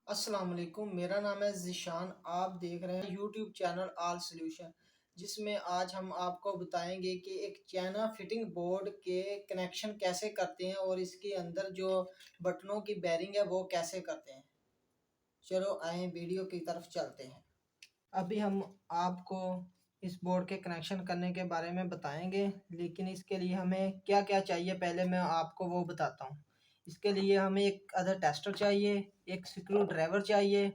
अस्सलाम वालेकुम। मेरा नाम है ज़िशान। आप देख रहे हैं यूट्यूब चैनल ऑल सॉल्यूशन, जिसमें आज हम आपको बताएंगे कि एक चाइना फिटिंग बोर्ड के कनेक्शन कैसे करते हैं और इसके अंदर जो बटनों की बेरिंग है वो कैसे करते हैं। चलो आए वीडियो की तरफ चलते हैं। अभी हम आपको इस बोर्ड के कनेक्शन करने के बारे में बताएंगे, लेकिन इसके लिए हमें क्या क्या चाहिए पहले मैं आपको वो बताता हूँ। इसके लिए हमें एक अदर टेस्टर चाहिए, एक स्क्रू ड्राइवर चाहिए,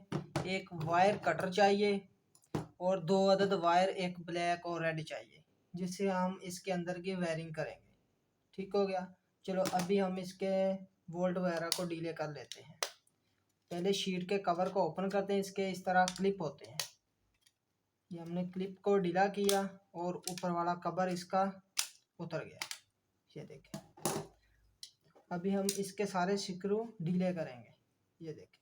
एक वायर कटर चाहिए और दो अदद वायर, एक ब्लैक और रेड चाहिए, जिससे हम इसके अंदर की वायरिंग करेंगे। ठीक हो गया। चलो अभी हम इसके वोल्ट वगैरह को डीले कर लेते हैं। पहले शीट के कवर को ओपन करते हैं। इसके इस तरह क्लिप होते हैं। ये हमने क्लिप को ढीला किया और ऊपर वाला कवर इसका उतर गया। ये देखें। अभी हम इसके सारे स्क्रू ढीले करेंगे। ये देखें।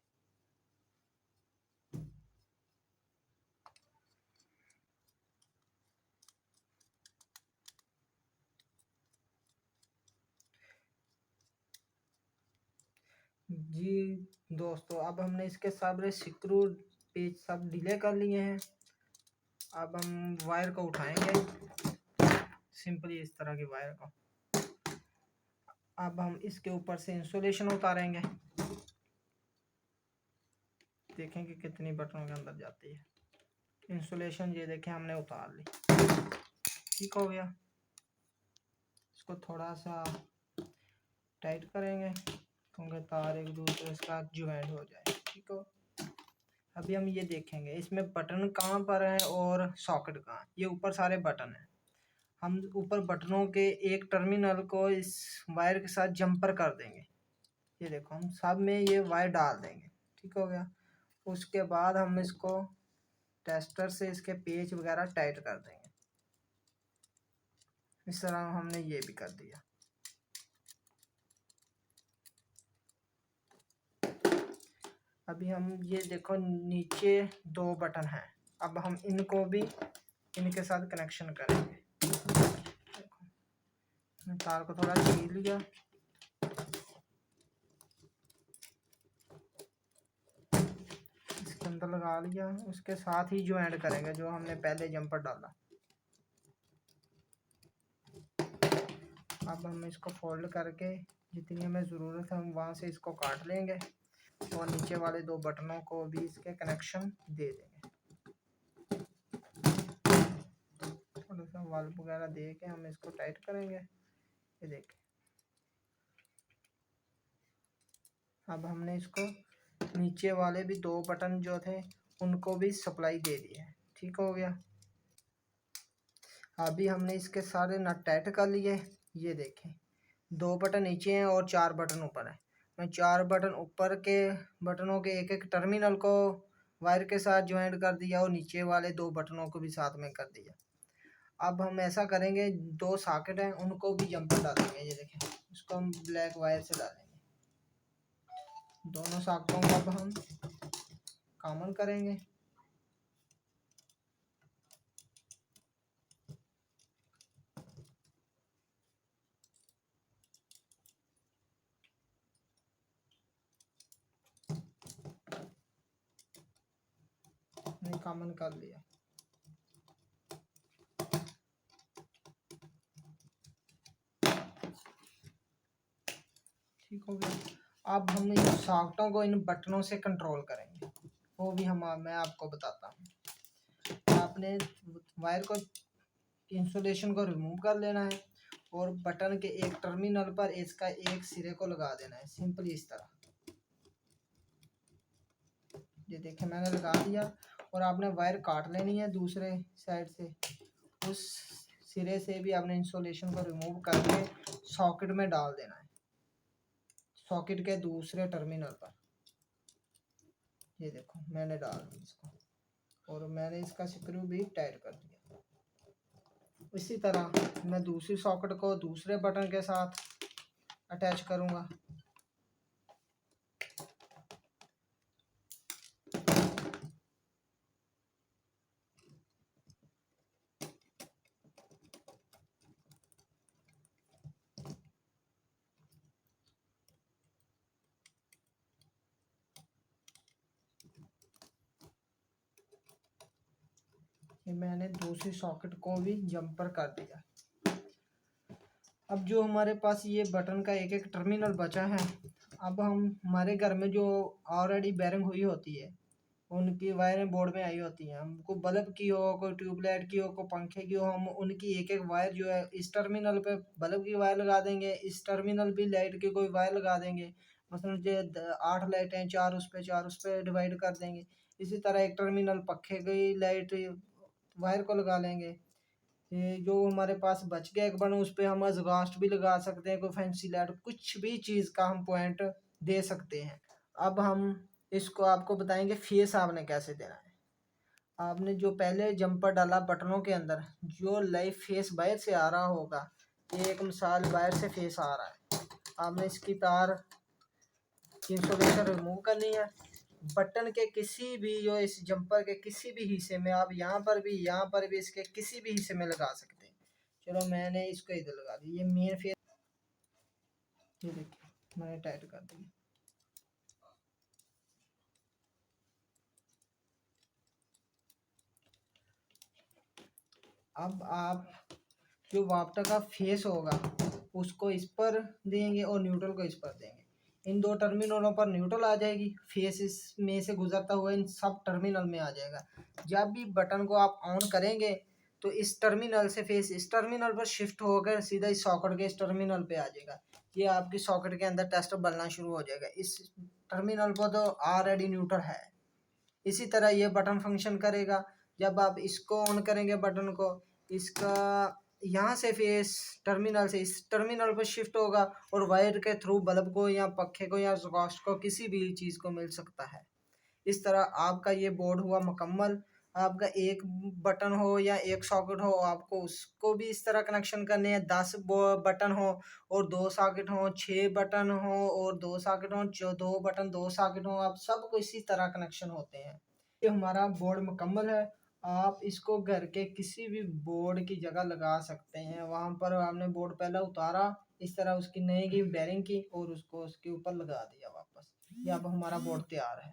जी दोस्तों, अब हमने इसके सारे स्क्रू पेच सब ढीले कर लिए हैं। अब हम वायर को उठाएंगे, सिंपली इस तरह की वायर को। अब हम इसके ऊपर से इंसुलेशन उतारेंगे। देखें कि कितनी बटनों के अंदर जाती है इंसुलेशन। ये देखें हमने उतार ली। ठीक हो गया। इसको थोड़ा सा टाइट करेंगे क्योंकि तार एक दूसरे के साथ ज्वाइंट हो जाए। ठीक हो। अभी हम ये देखेंगे इसमें बटन कहाँ पर है और सॉकेट कहाँ। ये ऊपर सारे बटन हैं। हम ऊपर बटनों के एक टर्मिनल को इस वायर के साथ जंपर कर देंगे। ये देखो, हम सब में ये वायर डाल देंगे। ठीक हो गया। उसके बाद हम इसको टेस्टर से इसके पेच वगैरह टाइट कर देंगे। इस तरह हमने ये भी कर दिया। अभी हम ये देखो नीचे दो बटन हैं। अब हम इनको भी इनके साथ कनेक्शन करेंगे। देखो, तार को थोड़ा छील लिया। इसके अंदर लगा लिया। उसके साथ ही ज्वाइंट करेंगे जो हमने पहले जंपर डाला। अब हम इसको फोल्ड करके जितनी हमें ज़रूरत है हम वहाँ से इसको काट लेंगे और नीचे वाले दो बटनों को भी इसके कनेक्शन दे देंगे। थोड़ा सा वाल्व वगैरह दे के हम इसको टाइट करेंगे। ये देखें। अब हमने इसको नीचे वाले भी दो बटन जो थे उनको भी सप्लाई दे दी है। ठीक हो गया। अभी हमने इसके सारे नट टाइट कर लिए। ये देखें, दो बटन नीचे हैं और चार बटन ऊपर है। मैं चार बटन ऊपर के बटनों के एक एक टर्मिनल को वायर के साथ ज्वाइंट कर दिया और नीचे वाले दो बटनों को भी साथ में कर दिया। अब हम ऐसा करेंगे, दो सॉकेट हैं उनको भी जंपर डालेंगे। ये देखें, इसको हम ब्लैक वायर से डालेंगे। दोनों सॉकेटों को अब हम कॉमन करेंगे। हमने कॉमन कर लिया। ठीक हो गया। अब हम इन सॉकेटों को इन बटनों से कंट्रोल करेंगे। वो भी मैं आपको बताता हूँ। आपने वायर को, इंसुलेशन को रिमूव कर लेना है और बटन के एक टर्मिनल पर इसका एक सिरे को लगा देना है, सिंपली इस तरह। ये देखें मैंने लगा दिया। और आपने वायर काट लेनी है दूसरे साइड से। उस सिरे से भी आपने इंसुलेशन को रिमूव करके सॉकेट में डाल देना है, सॉकेट के दूसरे टर्मिनल पर। ये देखो मैंने डाल दिया इसको और मैंने इसका स्क्रू भी टाइट कर दिया। इसी तरह मैं दूसरी सॉकेट को दूसरे बटन के साथ अटैच करूँगा। ये मैंने दूसरी सॉकेट को भी जंपर कर दिया। अब जो हमारे पास ये बटन का एक एक टर्मिनल बचा है, अब हम हमारे घर में जो ऑलरेडी बेरिंग हुई होती है उनकी वायरें बोर्ड में आई होती हैं, हमको बल्ब की हो, कोई ट्यूबलाइट की हो, कोई पंखे की हो, हम उनकी एक एक वायर जो है इस टर्मिनल पे बल्ब की वायर लगा देंगे, इस टर्मिनल भी लाइट की कोई वायर लगा देंगे। मसलन जो 8 लाइटें हैं, 4 उस पे डिवाइड कर देंगे। इसी तरह एक टर्मिनल पखे की लाइट वायर को लगा लेंगे। ये जो हमारे पास बच गया एक बटन, उस पे हम एग्जॉस्ट भी लगा सकते हैं, कोई फैंसी लाइट, कुछ भी चीज़ का हम पॉइंट दे सकते हैं। अब हम इसको आपको बताएंगे फेस आपने कैसे देना है। आपने जो पहले जंपर डाला बटनों के अंदर, जो लाइव फेस बाहर से आ रहा होगा, ये एक मिसाल बाहर से फेस आ रहा है, आपने इसकी तार इंसुलेशन रिमूव करनी है। बटन के किसी भी जो इस जंपर के किसी भी हिस्से में, आप यहाँ पर भी इसके किसी भी हिस्से में लगा सकते हैं। चलो मैंने इसको इधर लगा दी, ये मेन फेस, ये देखिए मैंने टाइट कर दिया। अब आप जो वापटा का फेस होगा उसको इस पर देंगे और न्यूट्रल को इस पर देंगे। इन दो टर्मिनलों पर न्यूट्रल आ जाएगी, फेस इसमें से गुजरता हुआ इन सब टर्मिनल में आ जाएगा। जब भी बटन को आप ऑन करेंगे तो इस टर्मिनल से फेस इस टर्मिनल पर शिफ्ट होकर सीधा इस सॉकेट के इस टर्मिनल पे आ जाएगा। ये आपकी सॉकेट के अंदर टेस्टर बनना शुरू हो जाएगा। इस टर्मिनल पर तो ऑलरेडी न्यूट्रल है। इसी तरह ये बटन फंक्शन करेगा। जब आप इसको ऑन करेंगे बटन को, इसका यहाँ से फेस टर्मिनल से इस टर्मिनल पर शिफ्ट होगा और वायर के थ्रू बल्ब को या पखे को या एग्जॉस्ट को किसी भी चीज़ को मिल सकता है। इस तरह आपका ये बोर्ड हुआ मुकम्मल। आपका एक बटन हो या एक सॉकेट हो, आपको उसको भी इस तरह कनेक्शन करने हैं। 10 बटन हो और 2 सॉकेट हो, 6 बटन हो और 2 सॉकेट हो, 2 बटन 2 सॉकेट हो, आप सबको इसी तरह कनेक्शन होते हैं। ये हमारा बोर्ड मुकम्मल है। आप इसको घर के किसी भी बोर्ड की जगह लगा सकते हैं। वहाँ पर आपने बोर्ड पहले उतारा, इस तरह उसकी नई की बेरिंग की और उसको उसके ऊपर लगा दिया वापस। ये अब हमारा बोर्ड तैयार है।